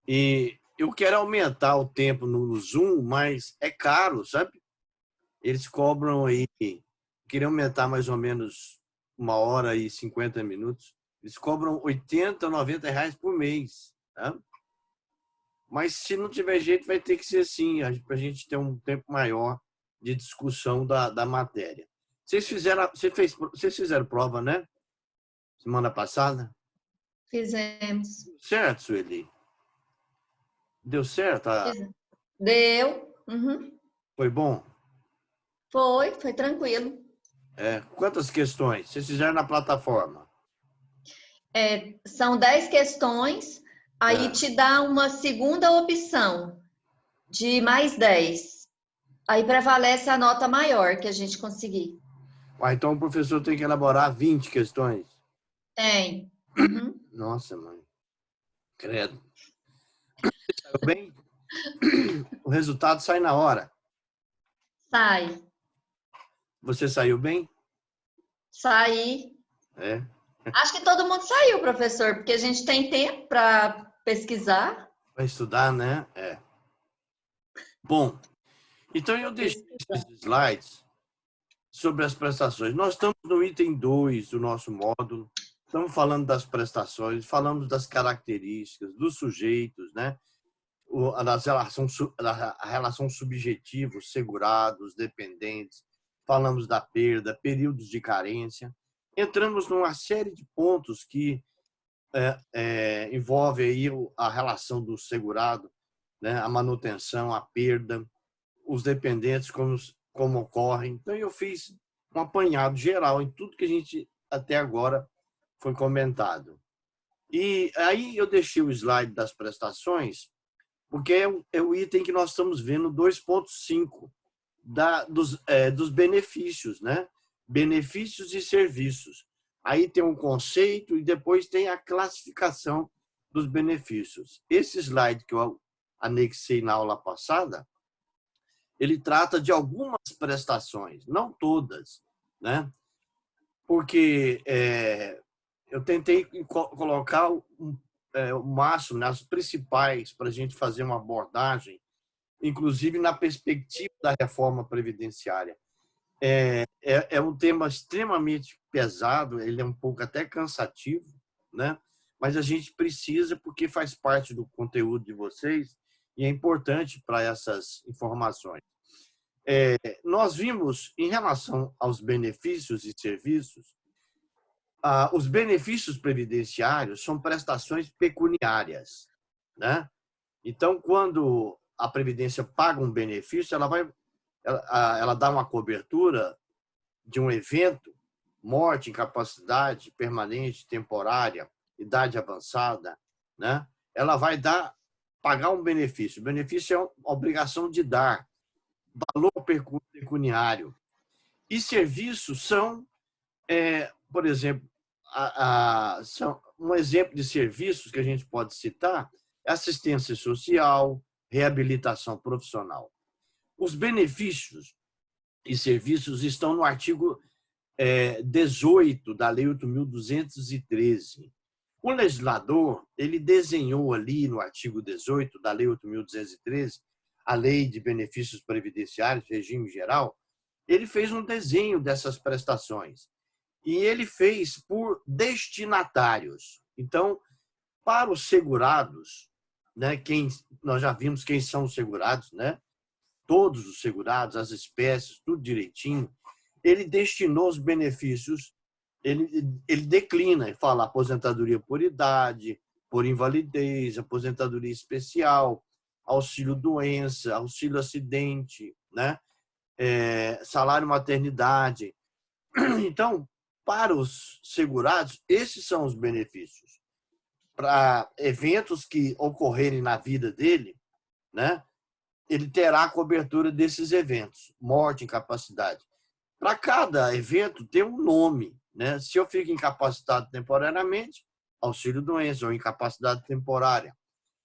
E eu quero aumentar o tempo no Zoom, mas é caro, sabe? Eles cobram aí, queriam aumentar mais ou menos 1 hora e 50 minutos. Eles cobram 80, R$ 90 por mês, tá? Mas se não tiver jeito, vai ter que ser assim, para a gente ter um tempo maior de discussão da matéria. Vocês fizeram prova, né? Semana passada? Fizemos. Certo, Sueli? Deu certo? Deu. Uhum. Foi bom? Foi tranquilo. Quantas questões? Vocês fizeram na plataforma? São 10 questões, aí É. te dá uma segunda opção de mais 10. Aí prevalece a nota maior que a gente conseguir. Então o professor tem que elaborar 20 questões. Tem. Uhum. Nossa, mãe. Credo. Saiu bem? O resultado sai na hora. Sai. Você saiu bem? Saí. É. Acho que todo mundo saiu, professor, porque a gente tem tempo para pesquisar. Vai estudar, né? É. Bom, então eu deixei esses slides sobre as prestações. Nós estamos no item 2 do nosso módulo. Estamos falando das prestações, falamos das características, dos sujeitos, né? A relação subjetiva, os segurados, dependentes, falamos da perda, períodos de carência. Entramos numa série de pontos que envolve aí a relação do segurado, né? A manutenção, a perda, os dependentes, como ocorrem. Então, eu fiz um apanhado geral em tudo que a gente até agora foi comentado. E aí eu deixei o slide das prestações, porque é o item que nós estamos vendo 2.5 dos benefícios, né? Benefícios e serviços. Aí tem um conceito e depois tem a classificação dos benefícios. Esse slide que eu anexei na aula passada, ele trata de algumas prestações, não todas, né? Porque eu tentei colocar o máximo, né, as principais, para a gente fazer uma abordagem, inclusive na perspectiva da reforma previdenciária. É um tema extremamente pesado, ele é um pouco até cansativo, né? Mas a gente precisa, porque faz parte do conteúdo de vocês e é importante para essas informações. Nós vimos, em relação aos benefícios e serviços, os benefícios previdenciários são prestações pecuniárias, né? Então, quando a Previdência paga um benefício, ela dá uma cobertura de um evento, morte, incapacidade permanente, temporária, idade avançada, né? Ela vai pagar um benefício. O benefício é uma obrigação de dar valor pecuniário. E serviços são, por exemplo, um exemplo de serviços que a gente pode citar é assistência social, reabilitação profissional. Os benefícios e serviços estão no artigo 18 da Lei 8.213. O legislador ele desenhou ali no artigo 18 da Lei 8.213, a Lei de Benefícios Previdenciários, regime geral, ele fez um desenho dessas prestações e ele fez por destinatários. Então, para os segurados, né, nós já vimos quem são os segurados, né? Todos os segurados, as espécies, tudo direitinho, ele destinou os benefícios, ele declina e fala aposentadoria por idade, por invalidez, aposentadoria especial, auxílio-doença, auxílio-acidente, né? Salário maternidade. Então, para os segurados, esses são os benefícios. Para eventos que ocorrerem na vida dele, né? Ele terá a cobertura desses eventos, morte, incapacidade. Para cada evento tem um nome, né? Se eu fico incapacitado temporariamente, auxílio-doença ou incapacidade temporária.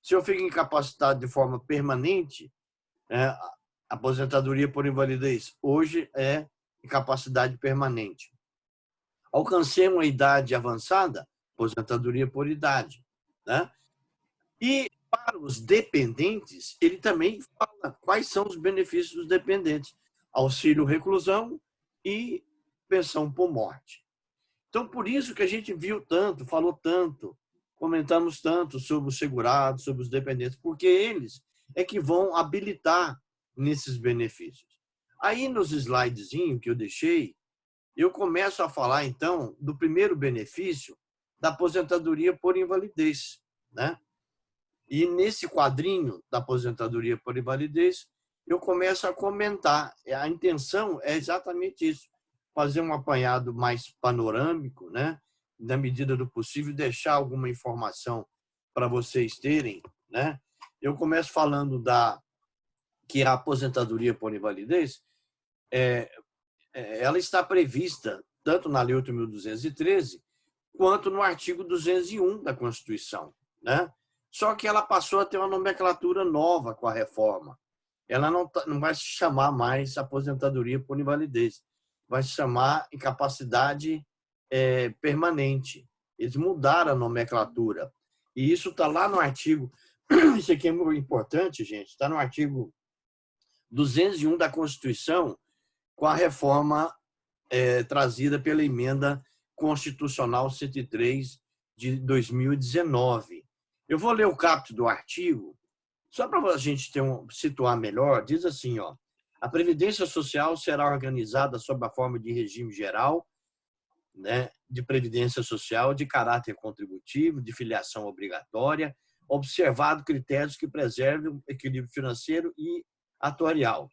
Se eu fico incapacitado de forma permanente, aposentadoria por invalidez. Hoje é incapacidade permanente. Alcancei uma idade avançada, aposentadoria por idade, né? E Para os dependentes, ele também fala quais são os benefícios dos dependentes: auxílio reclusão e pensão por morte. Então, por isso que a gente viu tanto, falou tanto, comentamos tanto sobre os segurados, sobre os dependentes, porque eles é que vão habilitar nesses benefícios. Aí, nos slidezinhos que eu deixei, eu começo a falar, então, do primeiro benefício da aposentadoria por invalidez, né? E nesse quadrinho da aposentadoria por invalidez, eu começo a comentar. A intenção é exatamente isso, fazer um apanhado mais panorâmico, né? Na medida do possível, deixar alguma informação para vocês terem, né? Eu começo falando que a aposentadoria por invalidez, ela está prevista tanto na Lei 8.213 quanto no artigo 201 da Constituição, né? Só que ela passou a ter uma nomenclatura nova com a reforma. Ela não vai se chamar mais aposentadoria por invalidez, vai se chamar incapacidade permanente. Eles mudaram a nomenclatura. E isso está lá no artigo, isso aqui é muito importante, gente, está no artigo 201 da Constituição, com a reforma trazida pela emenda constitucional 103 de 2019. Eu vou ler o caput do artigo, só para a gente situar melhor. Diz assim, ó: a Previdência Social será organizada sob a forma de regime geral, né, de previdência social de caráter contributivo, de filiação obrigatória, observado critérios que preservem o equilíbrio financeiro e atuarial,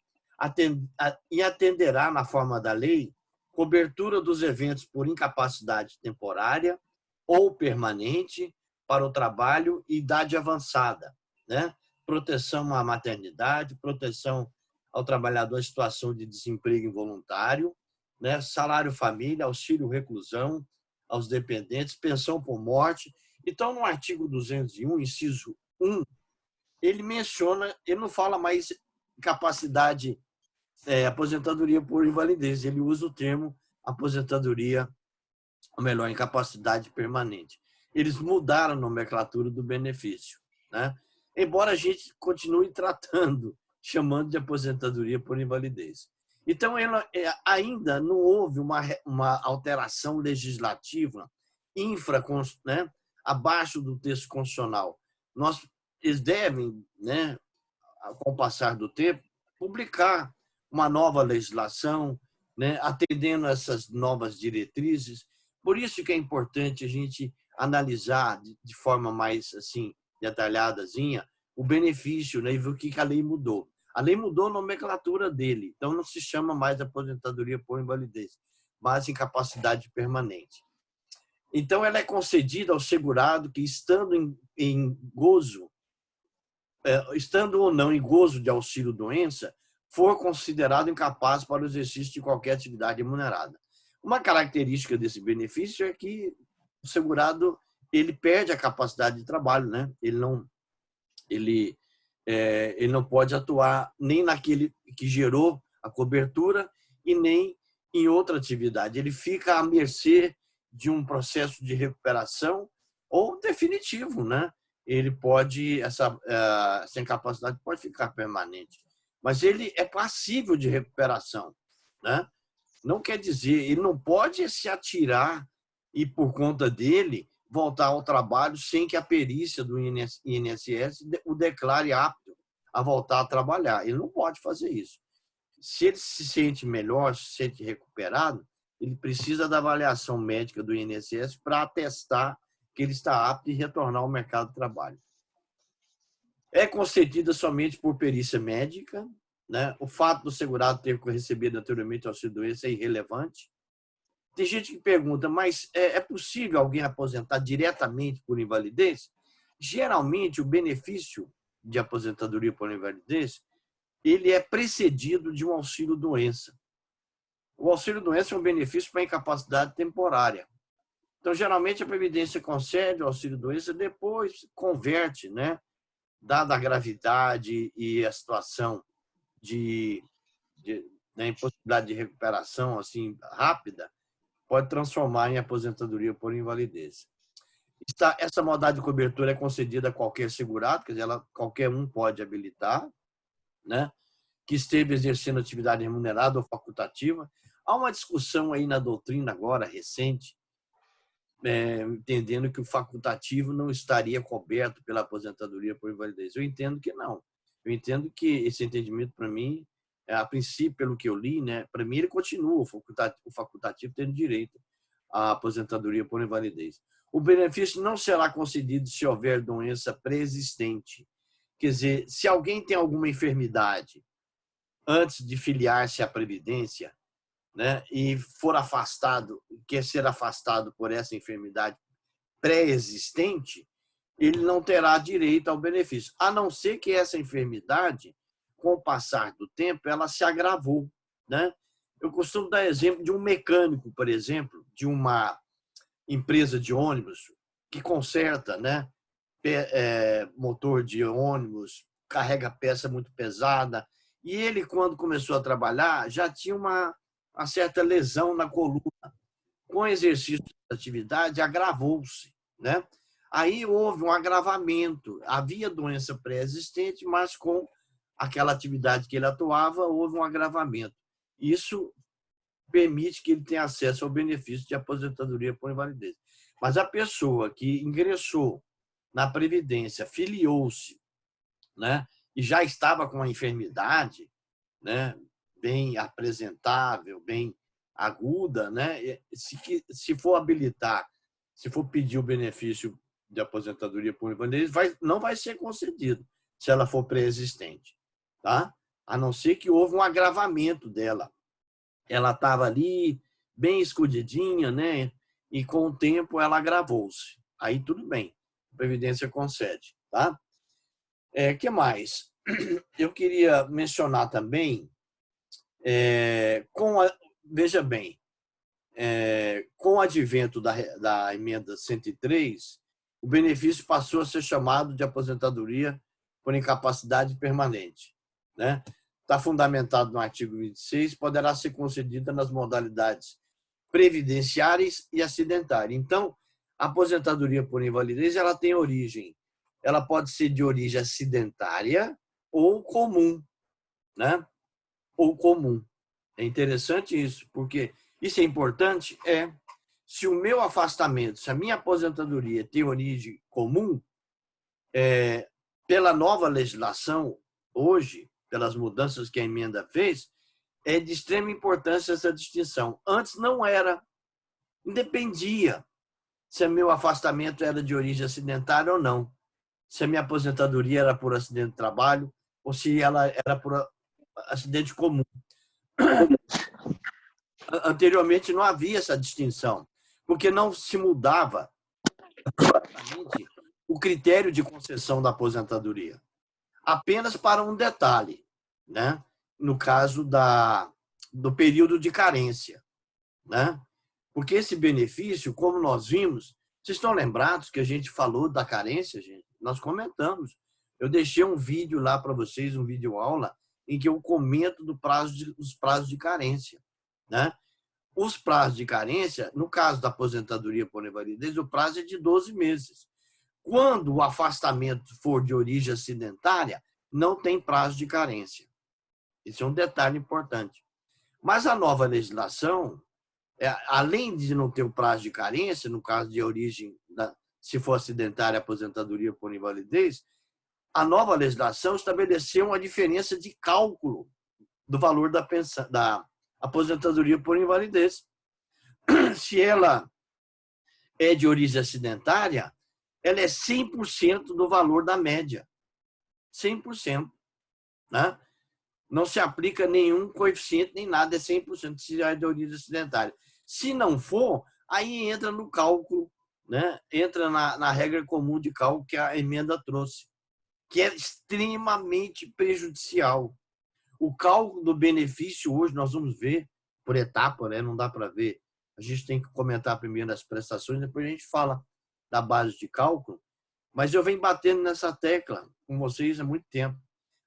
e atenderá, na forma da lei, cobertura dos eventos por incapacidade temporária ou permanente para o trabalho e idade avançada, né? Proteção à maternidade, proteção ao trabalhador em situação de desemprego involuntário, né? Salário família, auxílio reclusão aos dependentes, pensão por morte. Então, no artigo 201, inciso 1, ele menciona, ele não fala mais capacidade, aposentadoria por invalidez, ele usa o termo aposentadoria, ou melhor, incapacidade permanente. Eles mudaram a nomenclatura do benefício, né? Embora a gente continue tratando, chamando de aposentadoria por invalidez. Então, ainda não houve uma alteração legislativa né, abaixo do texto constitucional. Eles devem, né, com o passar do tempo, publicar uma nova legislação, né, atendendo a essas novas diretrizes. Por isso que é importante a gente analisar de forma mais assim detalhadazinha o benefício, né, e ver o que a lei mudou. A lei mudou a nomenclatura dele, então não se chama mais aposentadoria por invalidez, mas incapacidade permanente. Então, ela é concedida ao segurado que, estando ou não em gozo de auxílio-doença, for considerado incapaz para o exercício de qualquer atividade remunerada. Uma característica desse benefício é que o segurado ele perde a capacidade de trabalho, né? Ele não pode atuar nem naquele que gerou a cobertura e nem em outra atividade. Ele fica à mercê de um processo de recuperação ou definitivo, né? Ele pode, essa incapacidade pode ficar permanente, mas ele é passível de recuperação, né? Não quer dizer, ele não pode se atirar e, por conta dele, voltar ao trabalho sem que a perícia do INSS o declare apto a voltar a trabalhar. Ele não pode fazer isso. Se ele se sente melhor, se sente recuperado, ele precisa da avaliação médica do INSS para atestar que ele está apto e retornar ao mercado de trabalho. É concedida somente por perícia médica, né? O fato do segurado ter recebido anteriormente auxílio-doença é irrelevante. Tem gente que pergunta, mas é possível alguém aposentar diretamente por invalidez? Geralmente, o benefício de aposentadoria por invalidez, ele é precedido de um auxílio-doença. O auxílio-doença é um benefício para incapacidade temporária. Então, geralmente, a Previdência concede o auxílio-doença, depois converte, né? Dada a gravidade e a situação da impossibilidade de recuperação assim rápida, pode transformar em aposentadoria por invalidez. essa modalidade de cobertura é concedida a qualquer segurado, quer dizer, qualquer um pode habilitar, né? Que esteve exercendo atividade remunerada ou facultativa. Há uma discussão aí na doutrina agora, recente, entendendo que o facultativo não estaria coberto pela aposentadoria por invalidez. Eu entendo que não. Eu entendo que esse entendimento, para mim, a princípio, pelo que eu li, né, para mim ele continua, o facultativo tendo direito à aposentadoria por invalidez. O benefício não será concedido se houver doença pré-existente. Quer dizer, se alguém tem alguma enfermidade antes de filiar-se à Previdência, né, e for afastado, quer ser afastado por essa enfermidade pré-existente, ele não terá direito ao benefício, a não ser que essa enfermidade, com o passar do tempo, ela se agravou, né? Eu costumo dar exemplo de um mecânico, por exemplo, de uma empresa de ônibus que conserta, né, motor de ônibus, carrega peça muito pesada, e ele, quando começou a trabalhar, já tinha uma certa lesão na coluna. Com o exercício da atividade, agravou-se, né? Aí houve um agravamento. Havia doença pré-existente, mas com aquela atividade que ele atuava, houve um agravamento. Isso permite que ele tenha acesso ao benefício de aposentadoria por invalidez. Mas a pessoa que ingressou na Previdência, filiou-se, né, e já estava com a enfermidade, né, bem apresentável, bem aguda, né, se for habilitar, se for pedir o benefício de aposentadoria por invalidez, não vai ser concedido se ela for pré-existente, tá? A não ser que houve um agravamento dela. Ela estava ali bem escondidinha, né? E com o tempo ela agravou-se. Aí tudo bem, a Previdência concede, tá? Que mais? Eu queria mencionar também, veja bem, com o advento da emenda 103, o benefício passou a ser chamado de aposentadoria por incapacidade permanente, né? Está fundamentado no artigo 26, poderá ser concedida nas modalidades previdenciárias e acidentárias. Então, a aposentadoria por invalidez, ela tem origem, ela pode ser de origem acidentária ou comum, né? Ou comum. É interessante isso, porque isso é importante, se o meu afastamento, se a minha aposentadoria tem origem comum, pela nova legislação, hoje, pelas mudanças que a emenda fez, é de extrema importância essa distinção. Antes não era, independia se o meu afastamento era de origem acidentária ou não, se a minha aposentadoria era por acidente de trabalho ou se ela era por acidente comum. Anteriormente não havia essa distinção, porque não se mudava exatamente o critério de concessão da aposentadoria. Apenas para um detalhe, né? No caso do período de carência, né? Porque esse benefício, como nós vimos, vocês estão lembrados que a gente falou da carência, gente? Nós comentamos. Eu deixei um vídeo lá para vocês, um vídeo aula, em que eu comento dos prazos de carência, né? Os prazos de carência, no caso da aposentadoria por invalidez, o prazo é de 12 meses. Quando o afastamento for de origem acidentária, não tem prazo de carência. Esse é um detalhe importante. Mas a nova legislação, além de não ter o prazo de carência, no caso de origem, se for acidentária, aposentadoria por invalidez, a nova legislação estabeleceu uma diferença de cálculo do valor da aposentadoria por invalidez. Se ela é de origem acidentária, ela é 100% do valor da média. 100%. Né? Não se aplica nenhum coeficiente, nem nada, é 100% se é de origem acidentária. Se não for, aí entra no cálculo, né? Entra na regra comum de cálculo que a emenda trouxe, que é extremamente prejudicial. O cálculo do benefício hoje, nós vamos ver por etapa, né? Não dá para ver. A gente tem que comentar primeiro as prestações, depois a gente fala da base de cálculo. Mas eu venho batendo nessa tecla com vocês há muito tempo.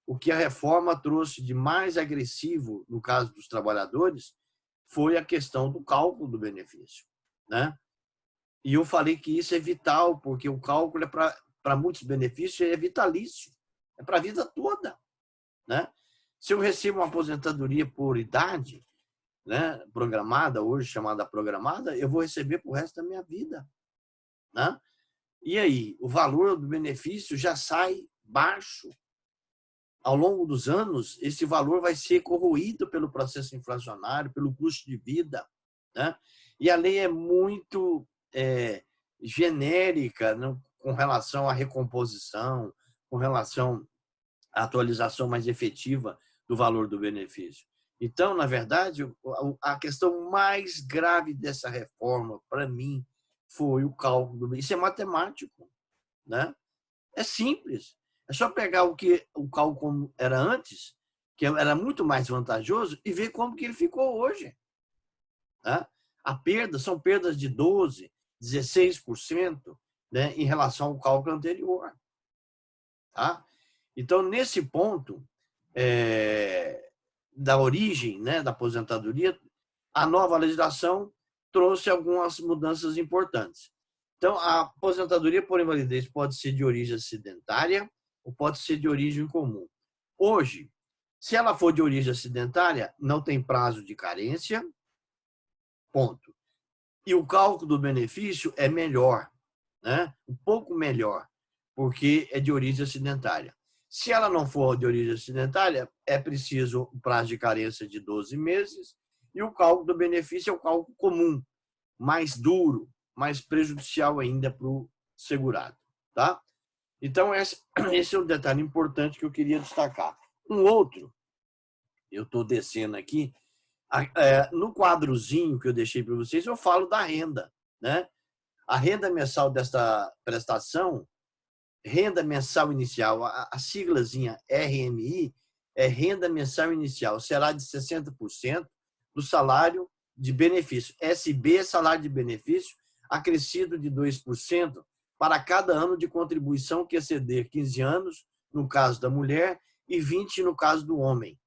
O que a reforma trouxe de mais agressivo, no caso dos trabalhadores, foi a questão do cálculo do benefício, né? E eu falei que isso é vital, porque o cálculo é para muitos benefícios, é vitalício, é para a vida toda, né? Se eu recebo uma aposentadoria por idade, né, programada, hoje chamada programada, eu vou receber para o resto da minha vida, né? E aí, o valor do benefício já sai baixo. Ao longo dos anos, esse valor vai ser corroído pelo processo inflacionário, pelo custo de vida, né? E a lei é muito genérica, né, com relação à recomposição, com relação à atualização mais efetiva do valor do benefício. Então, na verdade, a questão mais grave dessa reforma, para mim, foi o cálculo. Isso é matemático, né? É simples. É só pegar o cálculo era antes, que era muito mais vantajoso, e ver como que ele ficou hoje. Tá? São perdas de 12%, 16%, né, em relação ao cálculo anterior. Tá? Então, nesse ponto da origem, né, da aposentadoria, a nova legislação trouxe algumas mudanças importantes. Então, a aposentadoria por invalidez pode ser de origem acidentária ou pode ser de origem comum. Hoje, se ela for de origem acidentária, não tem prazo de carência, ponto. E o cálculo do benefício é melhor, né? Um pouco melhor, porque é de origem acidentária. Se ela não for de origem acidentária, é preciso o prazo de carência de 12 meses e o cálculo do benefício é o cálculo comum, mais duro, mais prejudicial ainda para o segurado. Tá? Então, esse é um detalhe importante que eu queria destacar. Um outro, eu estou descendo aqui, no quadrozinho que eu deixei para vocês, eu falo da renda. Né? A renda mensal desta prestação, renda mensal inicial, a siglazinha RMI, é renda mensal inicial, será de 60% do salário de benefício. SB é salário de benefício, acrescido de 2% para cada ano de contribuição que exceder 15 anos, no caso da mulher, e 20 no caso do homem.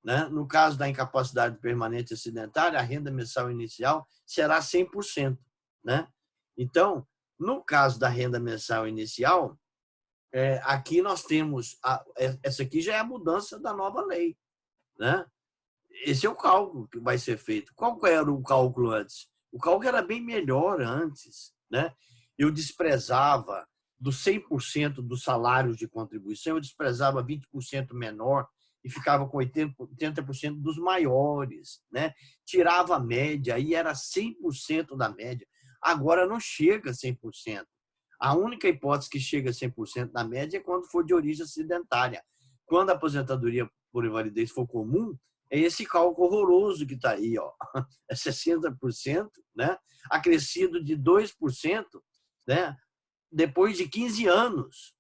Né? No caso da incapacidade permanente acidentária, a renda mensal inicial será 100%. Né? Então, no caso da renda mensal inicial, aqui nós temos, essa aqui já é a mudança da nova lei. Né? Esse é o cálculo que vai ser feito. Qual era o cálculo antes? O cálculo era bem melhor antes. Né? Eu desprezava dos 100% dos salários de contribuição, eu desprezava 20% menor e ficava com 80% dos maiores. Né? Tirava a média, aí era 100% da média. Agora não chega a 100%. A única hipótese que chega a 100% da média é quando for de origem acidentária. Quando a aposentadoria por invalidez for comum, é esse cálculo horroroso que está aí, ó. É 60%, né? Acrescido de 2%, né? Depois de 15 anos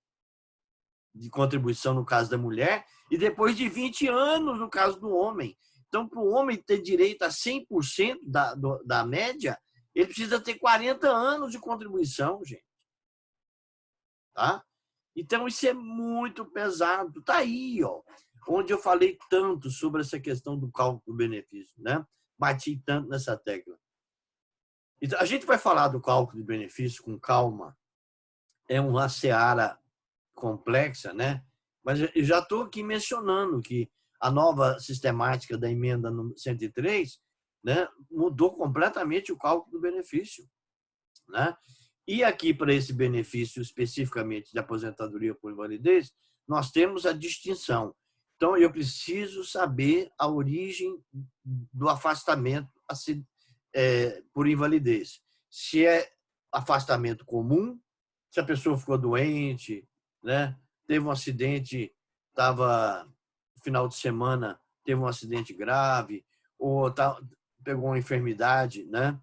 de contribuição no caso da mulher e depois de 20 anos no caso do homem. Então, para o homem ter direito a 100% da média, ele precisa ter 40 anos de contribuição, gente. Tá? Então, isso é muito pesado. Está aí, ó, onde eu falei tanto sobre essa questão do cálculo do benefício. Né? Bati tanto nessa tecla. Então, a gente vai falar do cálculo de benefício com calma. É uma seara complexa, né? Mas eu já estou aqui mencionando que a nova sistemática da emenda 103, né, mudou completamente o cálculo do benefício. Né? E aqui, para esse benefício especificamente de aposentadoria por invalidez, nós temos a distinção. Então, eu preciso saber a origem do afastamento por invalidez. Se é afastamento comum, se a pessoa ficou doente, né? Teve um acidente, estava no final de semana, teve um acidente grave, ou pegou uma enfermidade, né?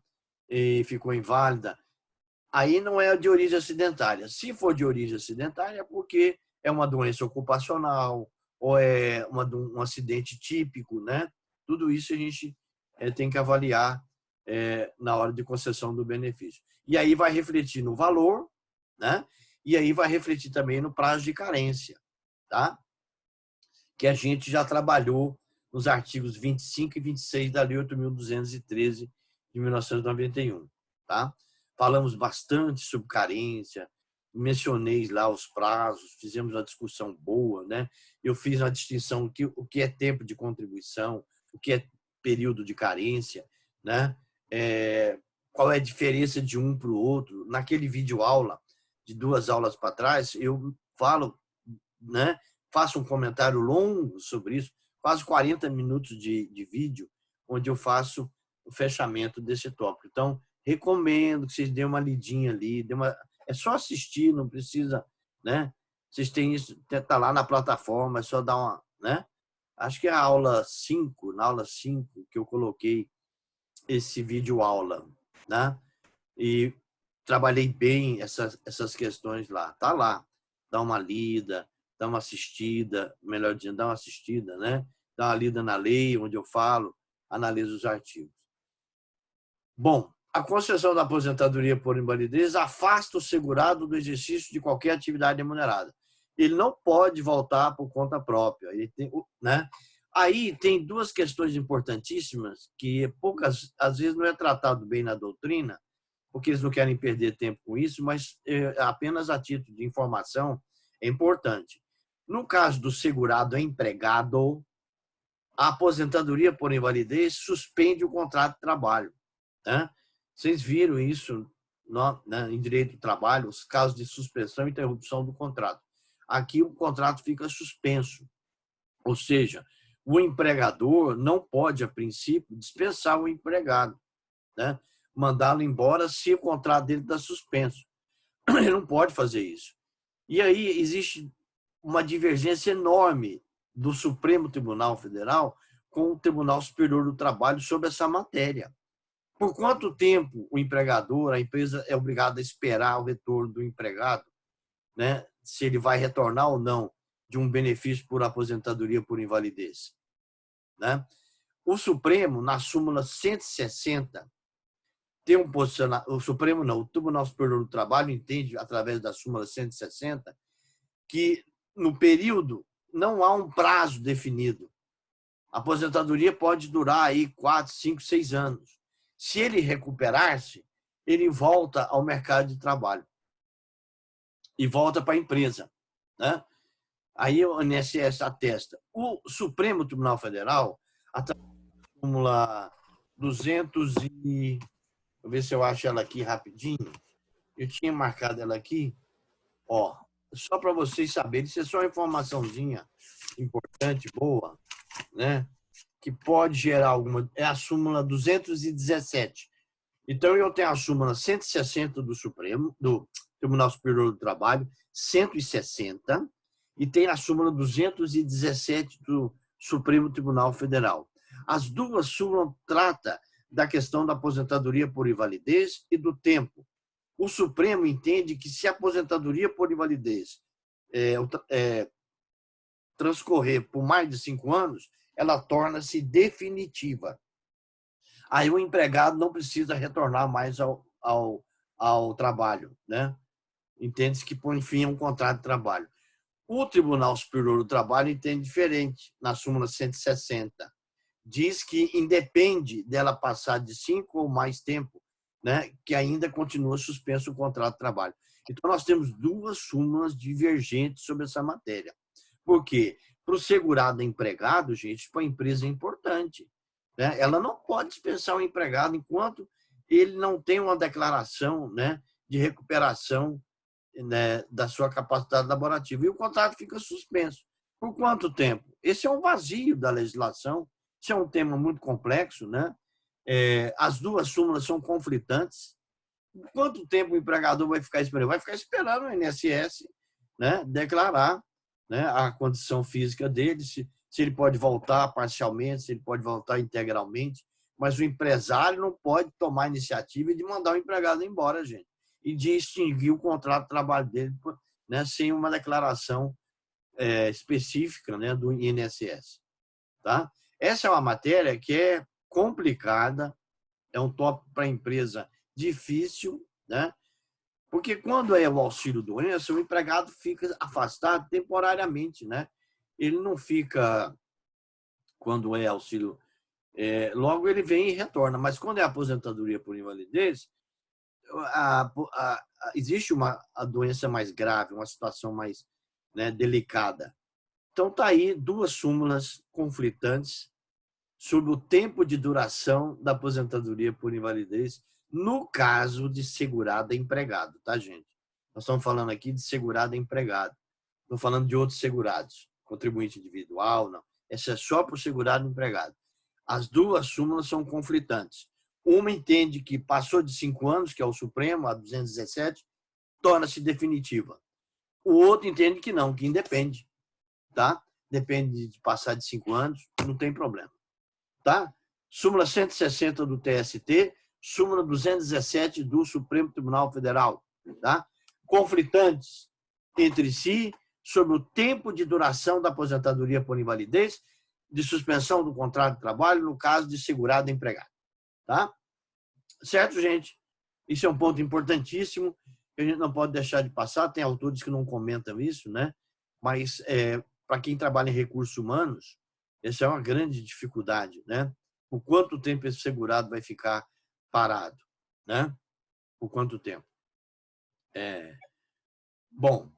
E ficou inválida. Aí não é de origem acidentária. Se for de origem acidentária, é porque é uma doença ocupacional ou é um acidente típico, né? Tudo isso a gente tem que avaliar na hora de concessão do benefício. E aí vai refletir no valor, né? E aí vai refletir também no prazo de carência, tá? Que a gente já trabalhou nos artigos 25 e 26 da Lei 8.213 de 1991, tá? falamos bastante sobre carência, mencionei lá os prazos, fizemos uma discussão boa, né? Eu fiz uma distinção o que é tempo de contribuição, o que é período de carência, né? Qual é a diferença de um para o outro. Naquele vídeo aula, de 2 aulas para trás, eu falo, né? Faço um comentário longo sobre isso, quase 40 minutos de vídeo, onde eu faço o fechamento desse tópico. Então, recomendo que vocês dêem uma lidinha ali, é só assistir, não precisa, né? Vocês têm isso, tá lá na plataforma, é só dar uma, né? Acho que é a aula 5, na aula 5 que eu coloquei esse vídeo aula, né? E trabalhei bem essas questões lá. Tá lá. Dá uma lida, dá uma assistida, melhor dizendo, dá uma assistida, né? Dá uma lida na lei, onde eu falo, analiso os artigos. Bom, a concessão da aposentadoria por invalidez afasta o segurado do exercício de qualquer atividade remunerada. Ele não pode voltar por conta própria. Ele tem, né? Aí tem 2 questões importantíssimas que poucas, às vezes, não é tratado bem na doutrina, porque eles não querem perder tempo com isso, mas apenas a título de informação é importante. No caso do segurado empregado, a aposentadoria por invalidez suspende o contrato de trabalho. Né? Vocês viram isso em direito do trabalho, os casos de suspensão e interrupção do contrato. Aqui o contrato fica suspenso, ou seja, o empregador não pode, a princípio, dispensar o empregado, né? Mandá-lo embora se o contrato dele está suspenso. Ele não pode fazer isso. E aí existe uma divergência enorme do Supremo Tribunal Federal com o Tribunal Superior do Trabalho sobre essa matéria. Por quanto tempo o empregador, a empresa é obrigada a esperar o retorno do empregado, né? Se ele vai retornar ou não de um benefício por aposentadoria por invalidez, né? O Supremo, na súmula 160, tem um posicionamento. O Supremo não, o Tribunal Superior do Trabalho entende, através da súmula 160, que no período não há um prazo definido. A aposentadoria pode durar aí 4, 5, 6 anos. Se ele recuperar-se, ele volta ao mercado de trabalho e volta para a empresa, né? Aí o INSS atesta. O Supremo Tribunal Federal, através da súmula 200 e... Vou ver se eu acho ela aqui rapidinho. Eu tinha marcado ela aqui. Ó, só para vocês saberem, isso é só uma informaçãozinha importante, boa, né? Que pode gerar alguma... É a súmula 217. Então, eu tenho a súmula 160 do Supremo, do Tribunal Superior do Trabalho, 160, e tem a súmula 217 do Supremo Tribunal Federal. As 2 súmulas tratam da questão da aposentadoria por invalidez e do tempo. O Supremo entende que se a aposentadoria por invalidez transcorrer por mais de 5 anos, ela torna-se definitiva. Aí o empregado não precisa retornar mais ao trabalho, né? Entende-se que põe fim a um contrato de trabalho. O Tribunal Superior do Trabalho entende diferente, na súmula 160. Diz que independe dela passar de 5 ou mais tempo, né, que ainda continua suspenso o contrato de trabalho. Então, nós temos 2 súmulas divergentes sobre essa matéria. Por quê? Para o segurado empregado, gente, para a empresa é importante, né? Ela não pode dispensar o empregado enquanto ele não tem uma declaração, né, de recuperação, né, da sua capacidade laborativa. E o contrato fica suspenso. Por quanto tempo? Esse é um vazio da legislação. Isso é um tema muito complexo, né? As 2 súmulas são conflitantes. Quanto tempo o empregador vai ficar esperando? Vai ficar esperando o INSS, né, declarar, né, a condição física dele, se ele pode voltar parcialmente, se ele pode voltar integralmente. Mas o empresário não pode tomar a iniciativa de mandar o empregado embora, gente, e de extinguir o contrato de trabalho dele, né, sem uma declaração específica, né, do INSS. Tá? Essa é uma matéria que é complicada, é um tópico para a empresa difícil, né? Porque quando é o auxílio-doença, o empregado fica afastado temporariamente, né? Ele não fica, quando é auxílio, logo ele vem e retorna. Mas quando é aposentadoria por invalidez, existe a doença mais grave, uma situação mais, né, delicada. Então, está aí duas súmulas conflitantes sobre o tempo de duração da aposentadoria por invalidez no caso de segurado empregado, tá, gente? Nós estamos falando aqui de segurado empregado. Não falando de outros segurados, contribuinte individual, não. Essa é só para o segurado empregado. As duas súmulas são conflitantes. Uma entende que passou de 5 anos, que é o Supremo, a 217, torna-se definitiva. O outro entende que não, que independe, tá? Depende de passar de 5 anos, não tem problema, tá? Súmula 160 do TST, súmula 217 do Supremo Tribunal Federal, tá? Conflitantes entre si sobre o tempo de duração da aposentadoria por invalidez, de suspensão do contrato de trabalho no caso de segurado empregado, tá? Certo, gente? Isso é um ponto importantíssimo que a gente não pode deixar de passar. Tem autores que não comentam isso, né? Mas para quem trabalha em recursos humanos, essa é uma grande dificuldade, né? Por quanto tempo esse segurado vai ficar parado, né? Por quanto tempo? Bom,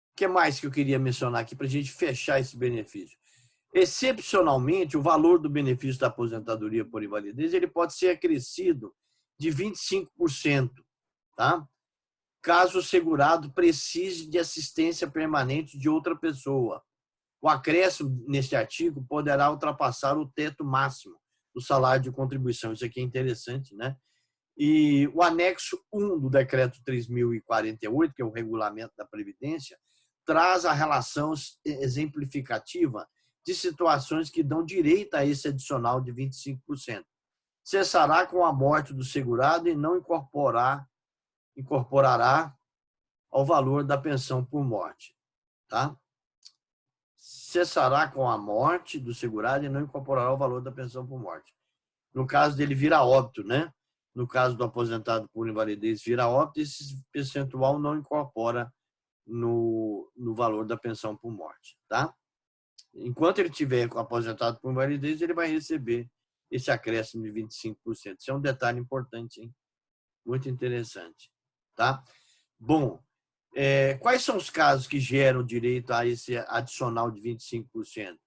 o que mais que eu queria mencionar aqui para a gente fechar esse benefício? Excepcionalmente, o valor do benefício da aposentadoria por invalidez ele pode ser acrescido de 25%, tá? Caso o segurado precise de assistência permanente de outra pessoa. O acréscimo neste artigo poderá ultrapassar o teto máximo do salário de contribuição. Isso aqui é interessante, né? E o anexo 1 do decreto 3.048, que é o regulamento da Previdência, traz a relação exemplificativa de situações que dão direito a esse adicional de 25%. Cessará com a morte do segurado e não incorporará ao valor da pensão por morte, tá? Cessará com a morte do segurado e não incorporará ao valor da pensão por morte. No caso dele vir a óbito, né? No caso do aposentado por invalidez vir a óbito, esse percentual não incorpora no valor da pensão por morte, tá? Enquanto ele tiver aposentado por invalidez, ele vai receber esse acréscimo de 25%. Isso é um detalhe importante, hein? Muito interessante, tá? Bom, quais são os casos que geram direito a esse adicional de 25%?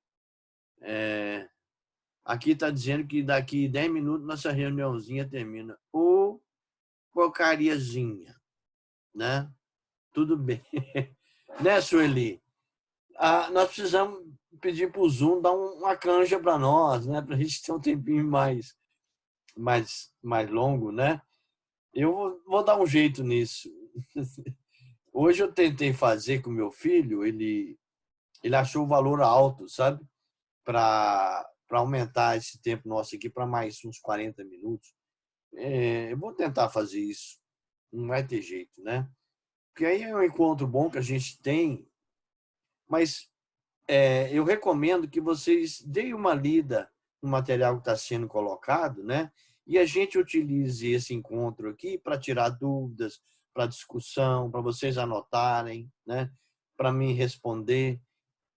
Aqui está dizendo que daqui 10 minutos nossa reuniãozinha termina. Ô, porcariazinha, né? Tudo bem. Né, Sueli? Nós precisamos pedir para o Zoom dar uma canja para nós, né? Para a gente ter um tempinho mais longo, né? Eu vou dar um jeito nisso. Hoje eu tentei fazer com meu filho, ele achou o valor alto, sabe? Para aumentar esse tempo nosso aqui para mais uns 40 minutos. Eu vou tentar fazer isso. Não vai ter jeito, né? Porque aí é um encontro bom que a gente tem, mas eu recomendo que vocês deem uma lida no material que está sendo colocado, né? E a gente utilize esse encontro aqui para tirar dúvidas, para discussão, para vocês anotarem, né? Para mim responder,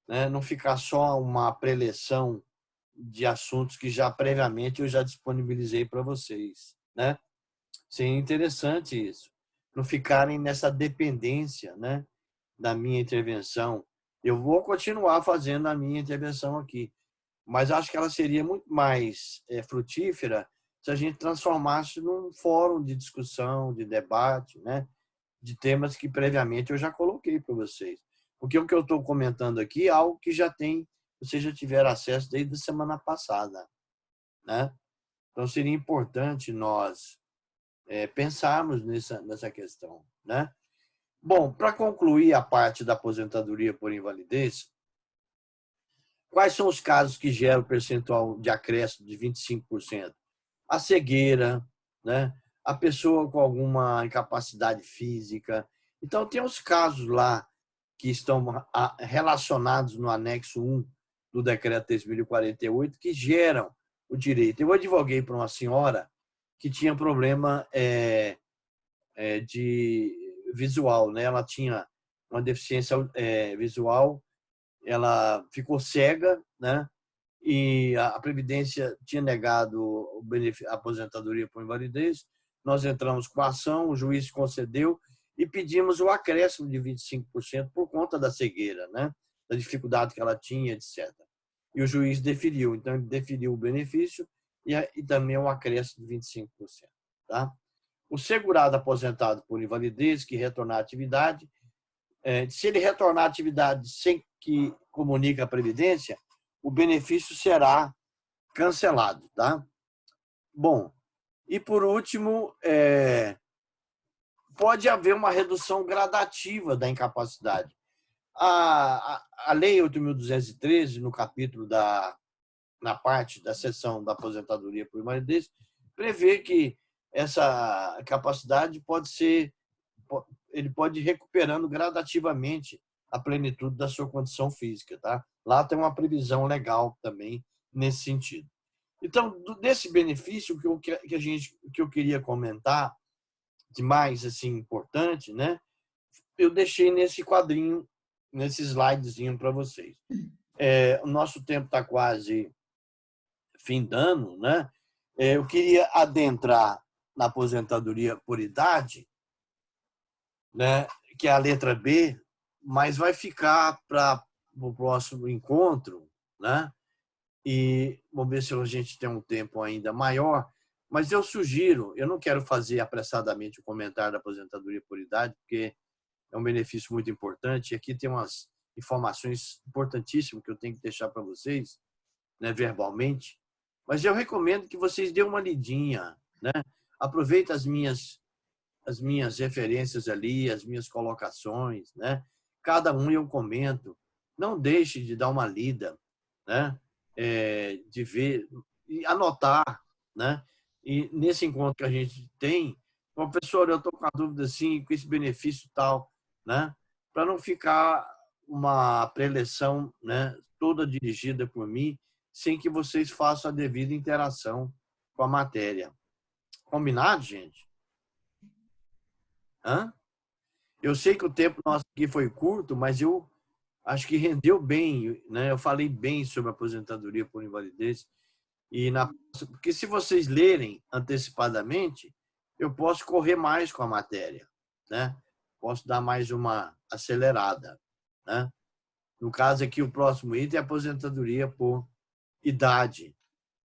né? Não ficar só uma preleção de assuntos que já previamente eu já disponibilizei para vocês, né? Seria interessante isso. Não ficarem nessa dependência, né, da minha intervenção. Eu vou continuar fazendo a minha intervenção aqui, mas acho que ela seria muito mais frutífera se a gente transformasse num fórum de discussão, de debate, né, de temas que previamente eu já coloquei para vocês. Porque o que eu estou comentando aqui é algo que vocês já tiveram acesso desde a semana passada, né? Então seria importante nós pensarmos nessa questão, né? Bom, para concluir a parte da aposentadoria por invalidez, quais são os casos que geram percentual de acréscimo de 25%? A cegueira, né? A pessoa com alguma incapacidade física. Então, tem os casos lá que estão relacionados no anexo 1 do decreto 3.048 que geram o direito. Eu advoguei para uma senhora que tinha problema de visual, né? Ela tinha uma deficiência visual, ela ficou cega, né? e a Previdência tinha negado a aposentadoria por invalidez. Nós entramos com a ação, o juiz concedeu e pedimos o acréscimo de 25% por conta da cegueira, né? Da dificuldade que ela tinha, etc. E o juiz deferiu. Então, ele deferiu o benefício e também o acréscimo de 25%. Tá? O segurado aposentado por invalidez que retornar à atividade, se ele retornar à atividade sem que comunique a Previdência, o benefício será cancelado. Tá? Bom, e por último, pode haver uma redução gradativa da incapacidade. A Lei 8.213, no capítulo na parte da seção da aposentadoria por invalidez, prevê que essa capacidade ele pode ir recuperando gradativamente a plenitude da sua condição física. Tá? Lá tem uma previsão legal também nesse sentido. Então, desse benefício que eu queria comentar, de mais assim, importante, né? Eu deixei nesse quadrinho, nesse slidezinho para vocês. O nosso tempo está quase findando, né? Eu queria adentrar na aposentadoria por idade, né? Que é a letra B, mas vai ficar para o próximo encontro, né? E vamos ver se a gente tem um tempo ainda maior. Mas eu sugiro, eu não quero fazer apressadamente o comentário da aposentadoria por idade, porque é um benefício muito importante. E aqui tem umas informações importantíssimas que eu tenho que deixar para vocês, né, verbalmente. Mas eu recomendo que vocês dêem uma lidinha, né? Aproveita as minhas referências ali, as minhas colocações, né? Cada um eu comento. Não deixe de dar uma lida, né? De ver e anotar, né? E nesse encontro que a gente tem, professor, eu estou com a dúvida assim, com esse benefício tal, né? Para não ficar uma preleção, né, toda dirigida por mim, sem que vocês façam a devida interação com a matéria. Combinado, gente? Hã? Eu sei que o tempo nosso aqui foi curto, mas eu acho que rendeu bem, né? Eu falei bem sobre a aposentadoria por invalidez. Porque se vocês lerem antecipadamente, eu posso correr mais com a matéria, né? Posso dar mais uma acelerada, né? No caso aqui, o próximo item é a aposentadoria por idade,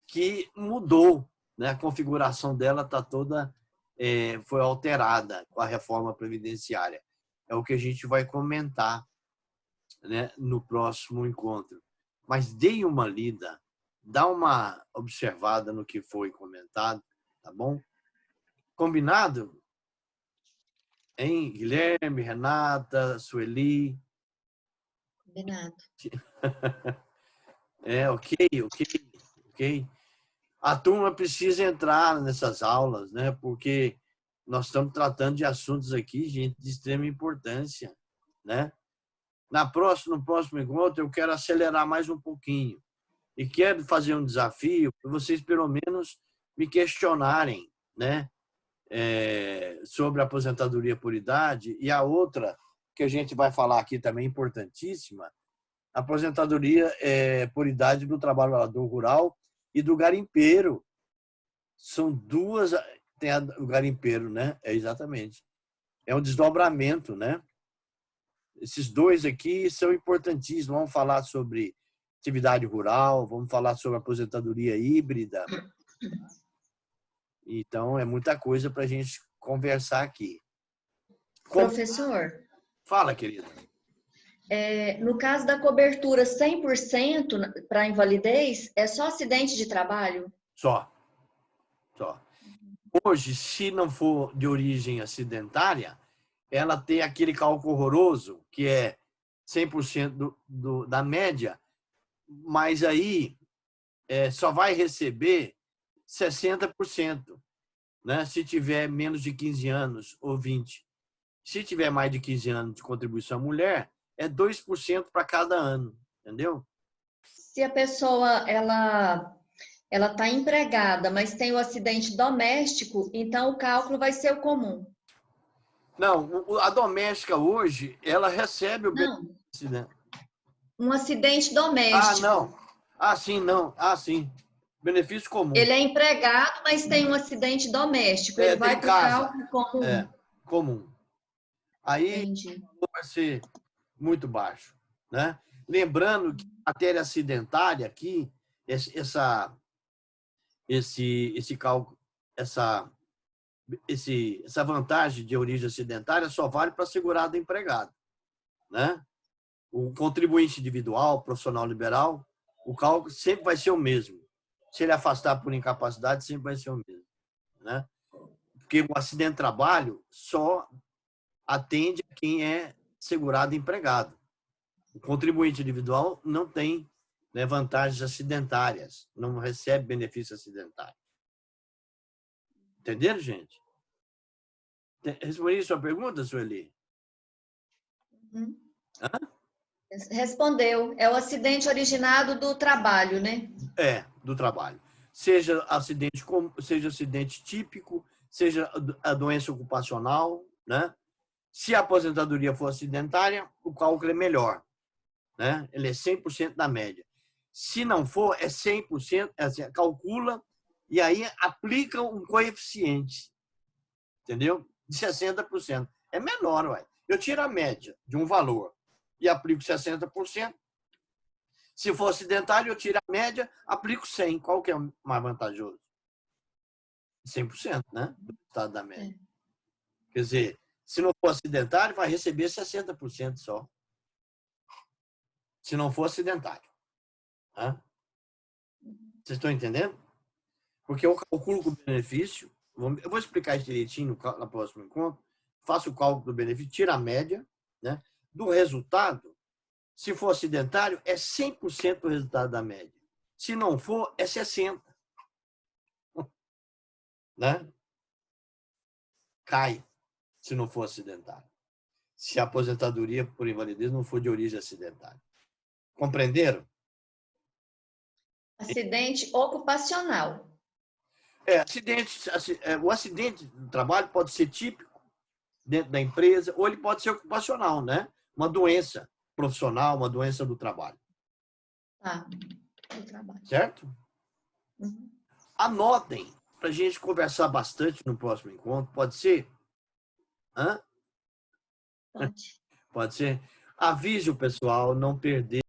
que mudou, né? A configuração dela está toda foi alterada com a reforma previdenciária. É o que a gente vai comentar, né, no próximo encontro. Mas deem uma lida, dá uma observada no que foi comentado, tá bom? Combinado? Hein? Guilherme, Renata, Sueli. Combinado. Ok. A turma precisa entrar nessas aulas, né? Porque nós estamos tratando de assuntos aqui, gente, de extrema importância, né? No próximo encontro, eu quero acelerar mais um pouquinho. E quero fazer um desafio para vocês, pelo menos, me questionarem, né? Sobre a aposentadoria por idade. E a outra, que a gente vai falar aqui também, importantíssima, a aposentadoria por idade do trabalhador rural e do garimpeiro. São duas... Tem o garimpeiro, né? Exatamente. É um desdobramento, né? Esses dois aqui são importantíssimos. Vamos falar sobre atividade rural, vamos falar sobre aposentadoria híbrida. Então, é muita coisa para a gente conversar aqui. Professor? Fala, querida. No caso da cobertura 100% para invalidez, é só acidente de trabalho? Só. Hoje, se não for de origem acidentária, ela tem aquele cálculo horroroso, que é 100% da média, mas aí só vai receber 60%, né? Se tiver menos de 15 anos ou 20. Se tiver mais de 15 anos de contribuição à mulher, é 2% para cada ano, entendeu? Se a pessoa ela está empregada, mas tem o acidente doméstico, então o cálculo vai ser o comum. Não, a doméstica hoje, ela recebe o benefício, né? Um acidente doméstico. Ah, sim, não. Ah, sim. Benefício comum. Ele é empregado, mas tem um acidente doméstico. Ele Tem vai para o casa. cálculo comum. Comum. Aí Entendi. vai ser muito baixo, né? Lembrando que a matéria acidentária aqui, esse cálculo, essa vantagem de origem acidentária só vale para segurado empregado, né? O contribuinte individual, profissional liberal, o cálculo sempre vai ser o mesmo. Se ele afastar por incapacidade, sempre vai ser o mesmo, né? Porque o acidente de trabalho só atende a quem é segurado empregado. O contribuinte individual não tem, né, vantagens acidentárias, não recebe benefício acidentário. Entenderam, gente? Respondi a sua pergunta, Sueli? Uhum. Respondeu. É o acidente originado do trabalho, né? Do trabalho. Seja acidente típico, seja a doença ocupacional, né? Se a aposentadoria for acidentária, o cálculo é melhor, né? Ele é 100% da média. Se não for, é 100%, assim, calcula e aí aplica um coeficiente, entendeu? De 60%. É menor, ué. Eu tiro a média de um valor e aplico 60%. Se for acidentário, eu tiro a média, aplico 100. Qual que é mais vantajoso? 100%, né? Do resultado da média. Quer dizer, se não for acidentário, vai receber 60% só. Se não for acidentário. Né? Vocês estão entendendo? Porque eu calculo o benefício, eu vou explicar isso direitinho no próximo encontro, faço o cálculo do benefício, tiro a média, né? Do resultado. Se for acidentário, é 100% do resultado da média. Se não for, é 60%. Né? Cai, se não for acidentário. Se a aposentadoria por invalidez não for de origem acidentária. Compreenderam? Acidente ocupacional. O acidente do trabalho pode ser típico dentro da empresa, ou ele pode ser ocupacional, né? Uma doença profissional, uma doença do trabalho. Tá, do trabalho. Certo? Uhum. Anotem para a gente conversar bastante no próximo encontro. Pode ser? Hã? Pode. Pode ser? Avise o pessoal não perder